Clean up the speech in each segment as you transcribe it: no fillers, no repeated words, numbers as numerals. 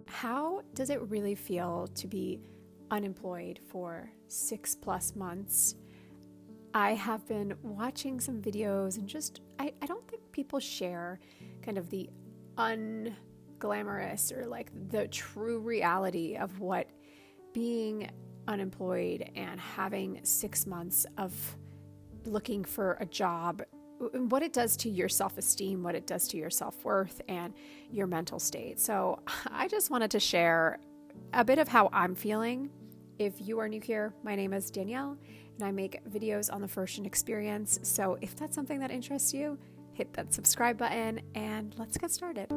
How does it really feel to be unemployed for 6+ months? I have been watching some videos and I don't think people share kind of the unglamorous or like the true reality of what being unemployed and having 6 months of looking for a job, what it does to your self-esteem, what it does to your self-worth and your mental state. So I just wanted to share a bit of how I'm feeling. If you are new here, my name is Danielle and I make videos on the first-gen experience. So if that's something that interests you, hit that subscribe button and let's get started.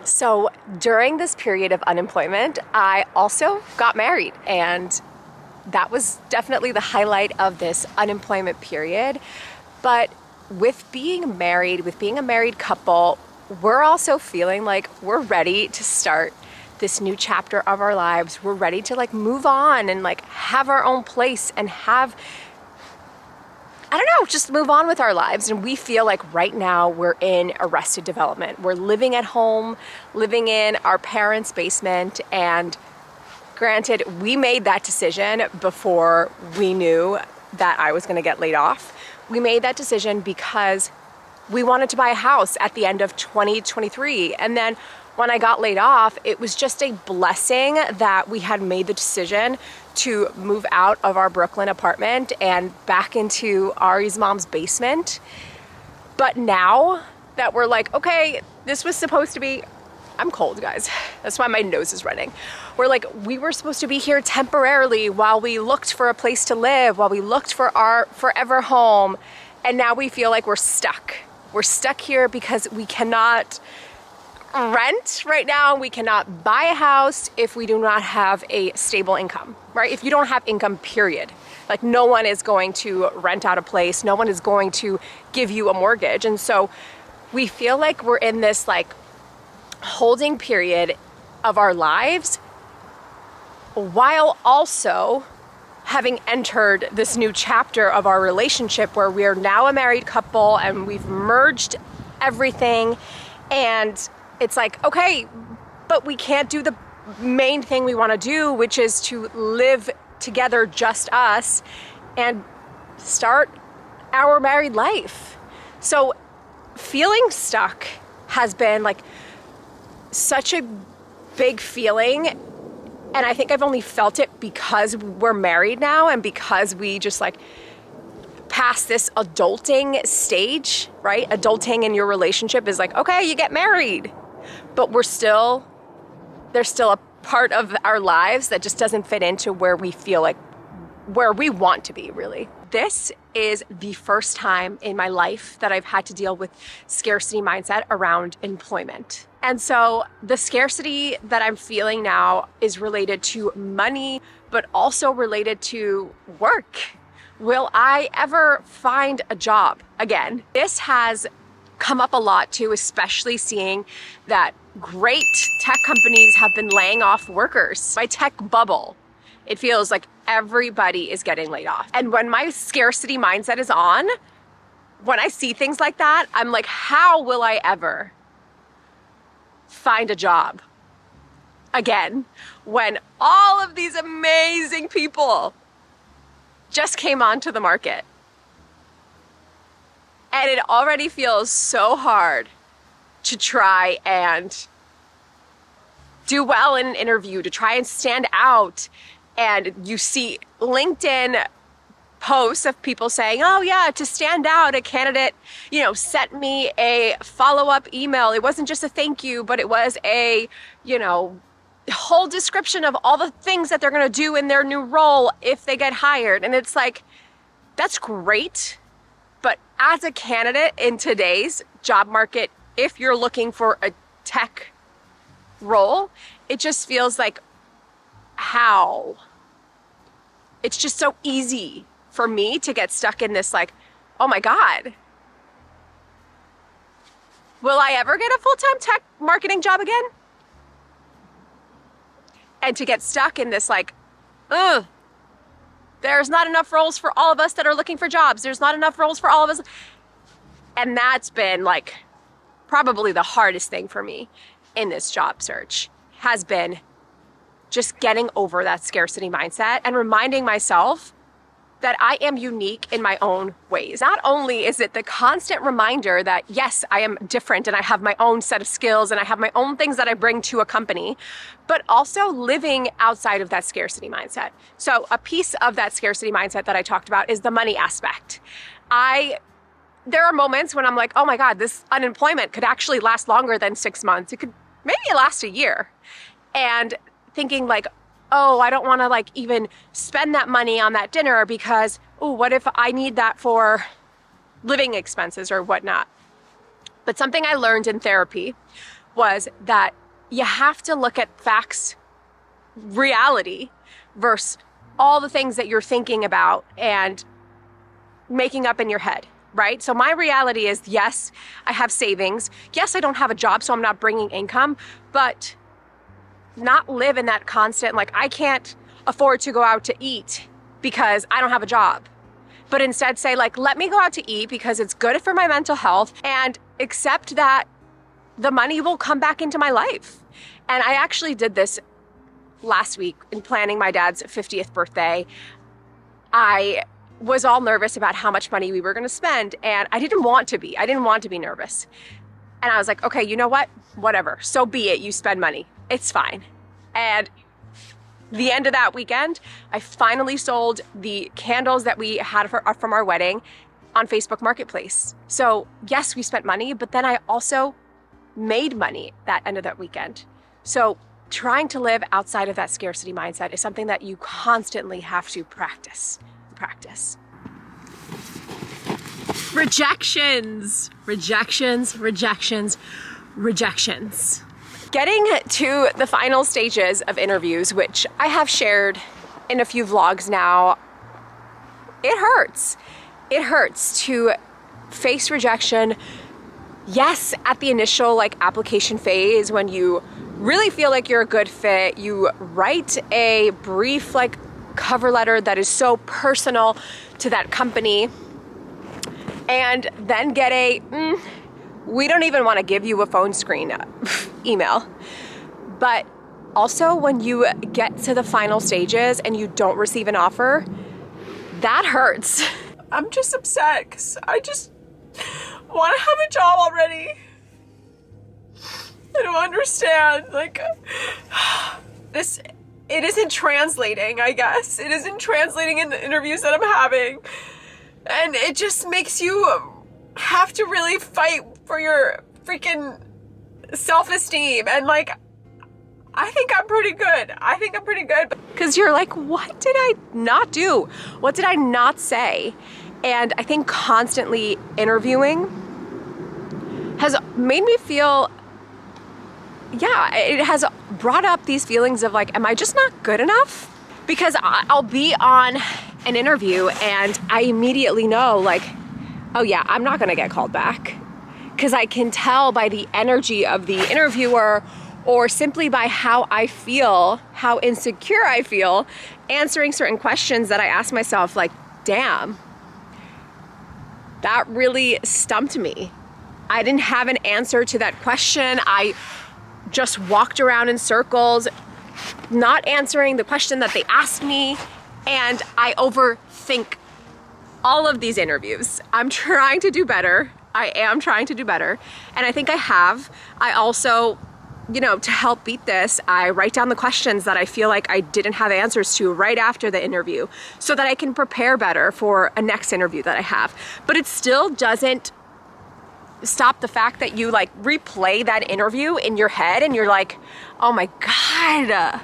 So during this period of unemployment, I also got married, and that was definitely the highlight of this unemployment period. But with being a married couple, we're also feeling like we're ready to start this new chapter of our lives. We're ready to like move on and like have our own place and just move on with our lives. And we feel like right now we're in arrested development. We're living at home, living in our parents' basement. And granted, we made that decision before we knew that I was going to get laid off. We made that decision because we wanted to buy a house at the end of 2023. And then when I got laid off, it was just a blessing that we had made the decision to move out of our Brooklyn apartment and back into Ari's mom's basement. But now that we're like, okay, this was supposed to be, I'm cold, guys. That's why my nose is running. We were supposed to be here temporarily while we looked for a place to live, while we looked for our forever home. And now we feel like we're stuck. We're stuck here because we cannot rent right now. We cannot buy a house if we do not have a stable income, right? If you don't have income, period. Like no one is going to rent out a place. No one is going to give you a mortgage. And so we feel like we're in this like holding period of our lives while also having entered this new chapter of our relationship where we are now a married couple and we've merged everything. And it's like, okay, but we can't do the main thing we want to do, which is to live together, just us, and start our married life. So feeling stuck has been like such a big feeling. And I think I've only felt it because we're married now and because we just like past this adulting stage, right? Adulting in your relationship is like, okay, you get married, but there's still a part of our lives that just doesn't fit into where we feel like where we want to be, really. This is the first time in my life that I've had to deal with scarcity mindset around employment. And so the scarcity that I'm feeling now is related to money, but also related to work. Will I ever find a job again? This has come up a lot too, especially seeing that great tech companies have been laying off workers. My tech bubble, it feels like everybody is getting laid off. And when my scarcity mindset is on, when I see things like that, I'm like, how will I ever find a job again when all of these amazing people just came onto the market? And it already feels so hard to try and do well in an interview, to try and stand out. And you see LinkedIn posts of people saying, oh yeah, to stand out, a candidate, sent me a follow-up email. It wasn't just a thank you, but it was a, whole description of all the things that they're going to do in their new role if they get hired. And it's like, that's great. But as a candidate in today's job market, if you're looking for a tech role, it just feels like, how? It's just so easy for me to get stuck in this like, oh my God, will I ever get a full-time tech marketing job again? And to get stuck in this like, there's not enough roles for all of us that are looking for jobs. There's not enough roles for all of us. And that's been like probably the hardest thing for me. in this job search has been just getting over that scarcity mindset and reminding myself that I am unique in my own ways. Not only is it the constant reminder that yes, I am different and I have my own set of skills and I have my own things that I bring to a company, but also living outside of that scarcity mindset. So a piece of that scarcity mindset that I talked about is the money aspect. There are moments when I'm like, oh my God, this unemployment could actually last longer than 6 months. It could maybe last a year. And thinking like, oh, I don't want to like even spend that money on that dinner because, oh, what if I need that for living expenses or whatnot? But something I learned in therapy was that you have to look at facts, reality, versus all the things that you're thinking about and making up in your head, right? So my reality is, yes, I have savings. Yes, I don't have a job, so I'm not bringing income, but not live in that constant, like I can't afford to go out to eat because I don't have a job. But instead say like, let me go out to eat because it's good for my mental health, and accept that the money will come back into my life. And I actually did this last week in planning my dad's 50th birthday. I was all nervous about how much money we were going to spend, and I didn't want to be nervous. And I was like, okay, you know what? Whatever. So be it. You spend money. It's fine. And the end of that weekend, I finally sold the candles that we had from our wedding on Facebook Marketplace. So yes, we spent money, but then I also made money that end of that weekend. So trying to live outside of that scarcity mindset is something that you constantly have to practice. Rejections. Getting to the final stages of interviews, which I have shared in a few vlogs now, it hurts. It hurts to face rejection. Yes, at the initial like application phase, when you really feel like you're a good fit, you write a brief like cover letter that is so personal to that company, and then get a we don't even want to give you a phone screen email. But also when you get to the final stages and you don't receive an offer, that hurts. I'm just upset because I just want to have a job already. I don't understand. Like, it isn't translating, I guess. It isn't translating in the interviews that I'm having. And it just makes you have to really fight for your freaking self-esteem. And like, I think I'm pretty good. Because you're like, what did I not do? What did I not say? And I think constantly interviewing has made me feel, it has brought up these feelings of like, am I just not good enough? Because I'll be on an interview and I immediately know like, oh yeah, I'm not gonna get called back. Because I can tell by the energy of the interviewer, or simply by how I feel, how insecure I feel, answering certain questions that I ask myself like, damn, that really stumped me. I didn't have an answer to that question. I just walked around in circles, not answering the question that they asked me, and I overthink all of these interviews. I'm trying to do better. I am trying to do better, and I think I have. I also, to help beat this, I write down the questions that I feel like I didn't have answers to right after the interview so that I can prepare better for a next interview that I have. But it still doesn't stop the fact that you like replay that interview in your head and you're like, oh my God.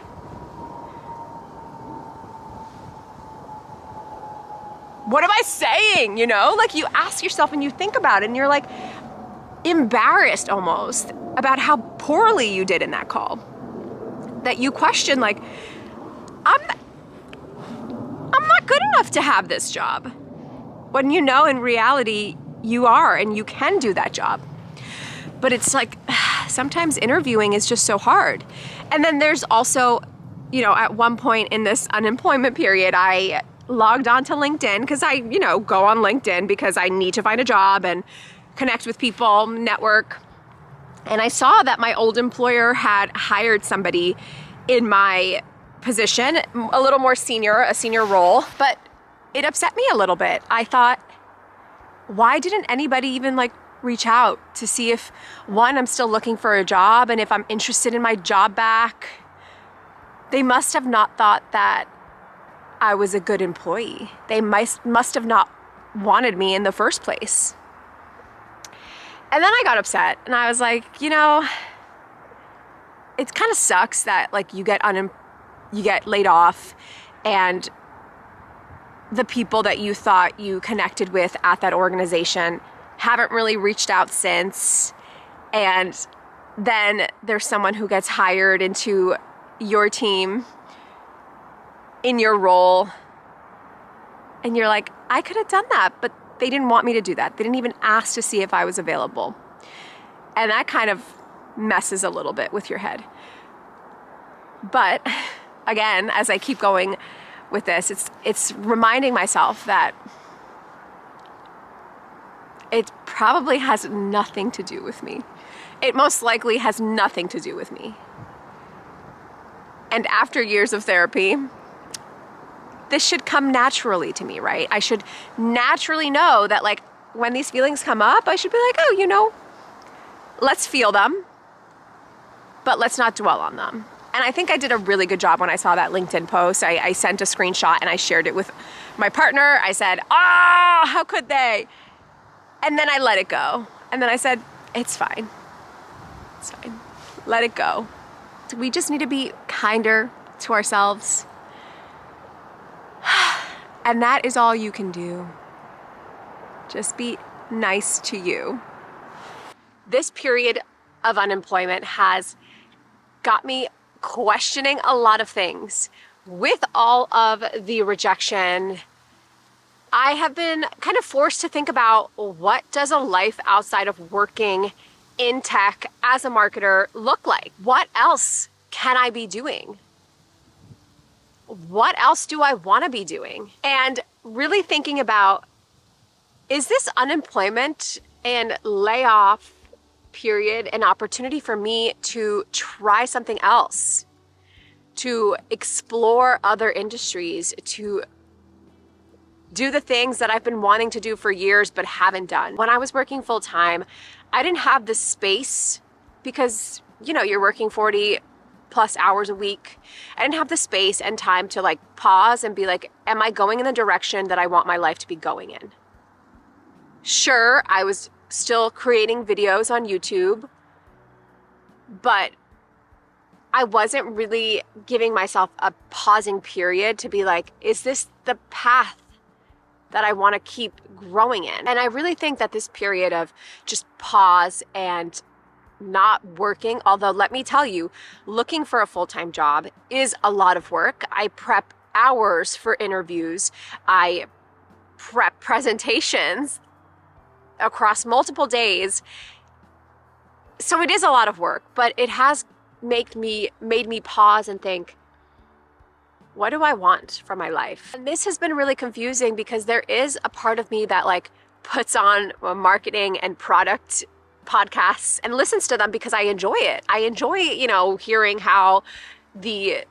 What am I saying? Like you ask yourself and you think about it and you're like embarrassed almost about how poorly you did in that call. That you question like, I'm not good enough to have this job. When in reality, you are and you can do that job. But it's like, sometimes interviewing is just so hard. And then there's also, at one point in this unemployment period, I logged onto LinkedIn because I, go on LinkedIn because I need to find a job and connect with people, network. And I saw that my old employer had hired somebody in my position, a little more senior, a senior role, but it upset me a little bit. I thought, why didn't anybody even like reach out to see if, one, I'm still looking for a job and if I'm interested in my job back? They must have not thought that I was a good employee. They must have not wanted me in the first place. And then I got upset and I was like, you know, it kind of sucks that like you get laid off and the people that you thought you connected with at that organization haven't really reached out since. And then there's someone who gets hired into your team in your role. And you're like, I could have done that, but they didn't want me to do that. They didn't even ask to see if I was available. And that kind of messes a little bit with your head. But again, as I keep going with this, it's reminding myself that it probably has nothing to do with me. It most likely has nothing to do with me. And after years of therapy, this should come naturally to me, right? I should naturally know that like when these feelings come up, I should be like, oh, you know, let's feel them, but let's not dwell on them. And I think I did a really good job when I saw that LinkedIn post. I sent a screenshot and I shared it with my partner. I said, how could they? And then I let it go. And then I said, it's fine. It's fine. Let it go. We just need to be kinder to ourselves. And that is all you can do. Just be nice to you. This period of unemployment has got me questioning a lot of things. With all of the rejection, I have been kind of forced to think about, what does a life outside of working in tech as a marketer look like? What else can I be doing? What else do I want to be doing? And really thinking about, is this unemployment and layoff period an opportunity for me to try something else, to explore other industries, to do the things that I've been wanting to do for years but haven't done? When I was working full time, I didn't have the space because, you know, you're working 40 plus hours a week. I didn't have the space and time to like pause and be like, am I going in the direction that I want my life to be going in? Sure, I was still creating videos on YouTube, but I wasn't really giving myself a pausing period to be like, is this the path that I want to keep growing in? And I really think that this period of just pause and not working, although let me tell you, looking for a full-time job is a lot of work. I prep hours for interviews. I prep presentations across multiple days. So it is a lot of work, but it has made me pause and think, what do I want for my life? And this has been really confusing because there is a part of me that like puts on marketing and product podcasts and listens to them because I enjoy it. I enjoy, you know, hearing how the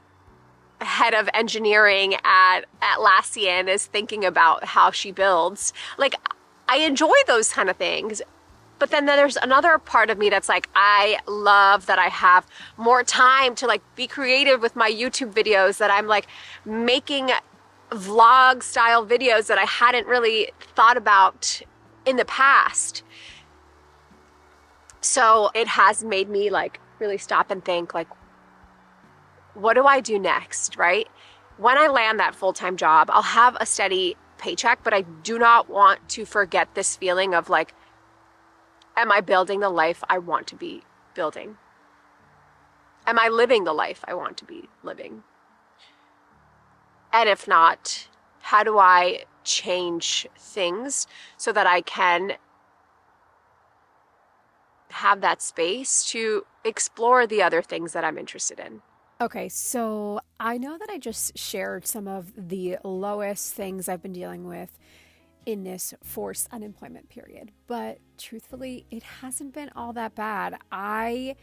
head of engineering at Atlassian is thinking about how she builds. Like, I enjoy those kind of things. But then there's another part of me that's like, I love that I have more time to like be creative with my YouTube videos, that I'm like making vlog style videos that I hadn't really thought about in the past. So it has made me like really stop and think like, what do I do next, right? When I land that full-time job, I'll have a steady paycheck, but I do not want to forget this feeling of like, am I building the life I want to be building? Am I living the life I want to be living? And if not, how do I change things so that I can have that space to explore the other things that I'm interested in? Okay, so I know that I just shared some of the lowest things I've been dealing with in this forced unemployment period. But truthfully, it hasn't been all that bad. I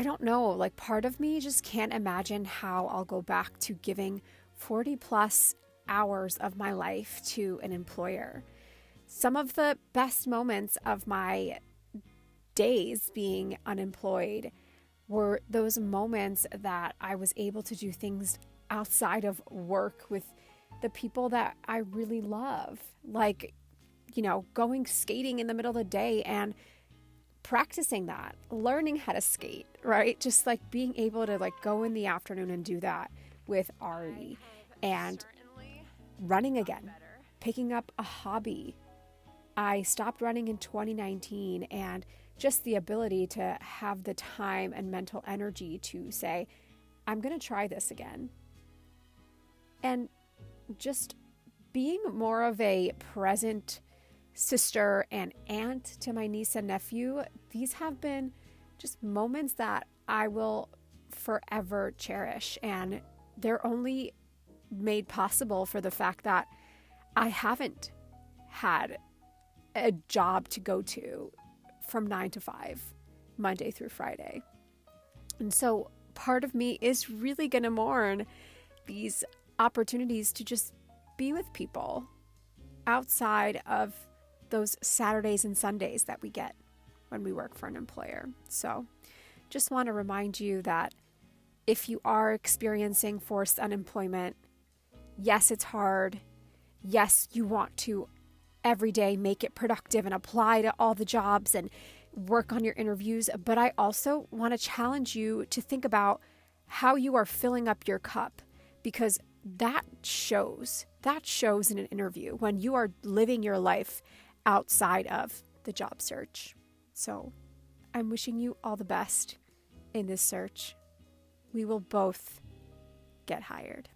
don't know, like part of me just can't imagine how I'll go back to giving 40 plus hours of my life to an employer. Some of the best moments of my days being unemployed were those moments that I was able to do things outside of work with the people that I really love. Like, going skating in the middle of the day and practicing that, learning how to skate, right? Just like being able to like go in the afternoon and do that with Ari, and running again, picking up a hobby. I stopped running in 2019, and just the ability to have the time and mental energy to say, I'm going to try this again. And just being more of a present sister and aunt to my niece and nephew, these have been just moments that I will forever cherish. And they're only made possible for the fact that I haven't had a job to go to from 9 to 5, Monday through Friday. And so part of me is really going to mourn these opportunities to just be with people outside of those Saturdays and Sundays that we get when we work for an employer. So just want to remind you that if you are experiencing forced unemployment, yes, it's hard. Yes, you want to every day make it productive and apply to all the jobs and work on your interviews. But I also want to challenge you to think about how you are filling up your cup, because that shows in an interview when you are living your life outside of the job search. So I'm wishing you all the best in this search. We will both get hired.